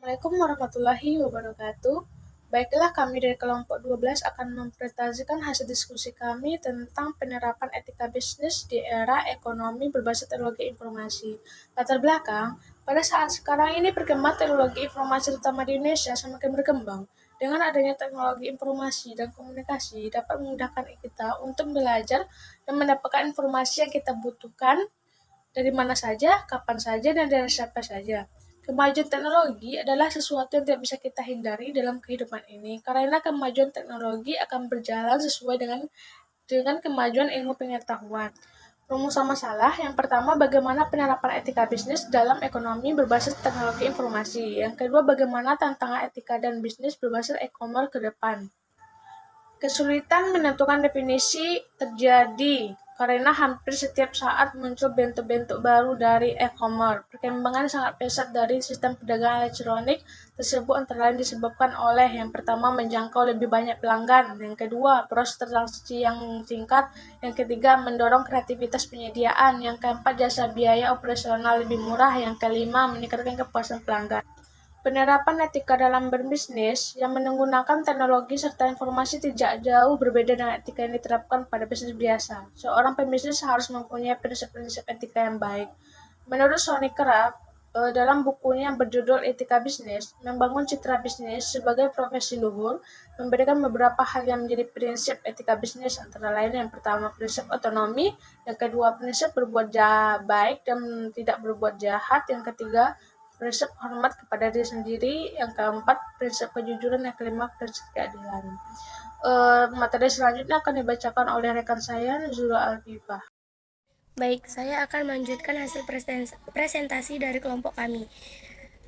Assalamualaikum warahmatullahi wabarakatuh. Baiklah, kami dari kelompok 12 akan mempresentasikan hasil diskusi kami tentang penerapan etika bisnis di era ekonomi berbasis teknologi informasi. Latar belakang, pada saat sekarang ini perkembangan teknologi informasi terutama di Indonesia semakin berkembang. Dengan adanya teknologi informasi dan komunikasi dapat memudahkan kita untuk belajar dan mendapatkan informasi yang kita butuhkan dari mana saja, kapan saja, dan dari siapa saja. Kemajuan teknologi adalah sesuatu yang tidak bisa kita hindari dalam kehidupan ini, karena kemajuan teknologi akan berjalan sesuai dengan kemajuan ilmu pengetahuan. Rumusan masalah yang pertama, bagaimana penerapan etika bisnis dalam ekonomi berbasis teknologi informasi. Yang kedua, bagaimana tantangan etika dan bisnis berbasis e-commerce ke depan. Kesulitan menentukan definisi terjadi karena hampir setiap saat muncul bentuk-bentuk baru dari e-commerce. Perkembangan sangat pesat dari sistem perdagangan elektronik tersebut antara lain disebabkan oleh yang pertama menjangkau lebih banyak pelanggan, yang kedua proses transaksi yang singkat, yang ketiga mendorong kreativitas penyediaan, yang keempat jasa biaya operasional lebih murah, yang kelima meningkatkan kepuasan pelanggan. Penerapan etika dalam berbisnis yang menggunakan teknologi serta informasi tidak jauh berbeda dengan etika yang diterapkan pada bisnis biasa. Seorang pembisnis harus mempunyai prinsip-prinsip etika yang baik. Menurut Sonny Kraft, dalam bukunya yang berjudul Etika Bisnis, membangun citra bisnis sebagai profesi luhur, memberikan beberapa hal yang menjadi prinsip etika bisnis, antara lain yang pertama prinsip otonomi, yang kedua prinsip berbuat baik dan tidak berbuat jahat, yang ketiga prinsip hormat kepada diri sendiri, yang keempat prinsip kejujuran, yang kelima prinsip keadilan. Materi selanjutnya akan dibacakan oleh rekan saya Nuzula Alfifah. Baik, saya akan melanjutkan hasil presentasi dari kelompok kami.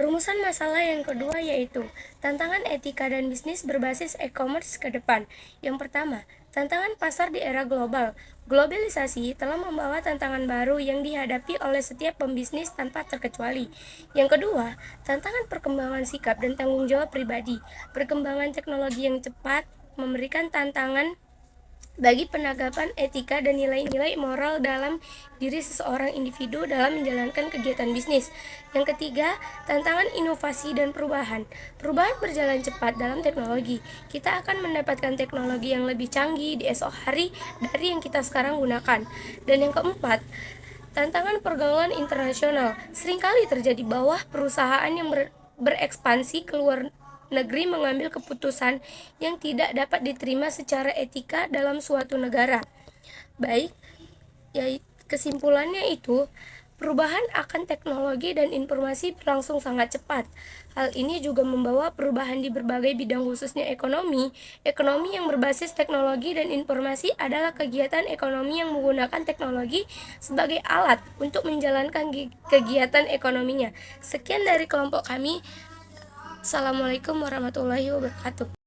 Rumusan masalah yang kedua yaitu tantangan etika dan bisnis berbasis e-commerce ke depan. Yang pertama, tantangan pasar di era global. Globalisasi telah membawa tantangan baru yang dihadapi oleh setiap pembisnis tanpa terkecuali. Yang kedua, tantangan perkembangan sikap dan tanggung jawab pribadi. Perkembangan teknologi yang cepat memberikan tantangan bagi penerapan etika dan nilai-nilai moral dalam diri seseorang individu dalam menjalankan kegiatan bisnis. Yang ketiga, tantangan inovasi dan perubahan. Perubahan berjalan cepat dalam teknologi. Kita akan mendapatkan teknologi yang lebih canggih di esok hari dari yang kita sekarang gunakan. Dan yang keempat, tantangan pergaulan internasional. Seringkali terjadi bahwa perusahaan yang berekspansi keluar negeri mengambil keputusan yang tidak dapat diterima secara etika dalam suatu negara. Baik, kesimpulannya itu, perubahan akan teknologi dan informasi berlangsung sangat cepat. Hal ini juga membawa perubahan di berbagai bidang khususnya ekonomi. Ekonomi yang berbasis teknologi dan informasi adalah kegiatan ekonomi yang menggunakan teknologi sebagai alat untuk menjalankan kegiatan ekonominya. Sekian dari kelompok kami. Assalamualaikum warahmatullahi wabarakatuh.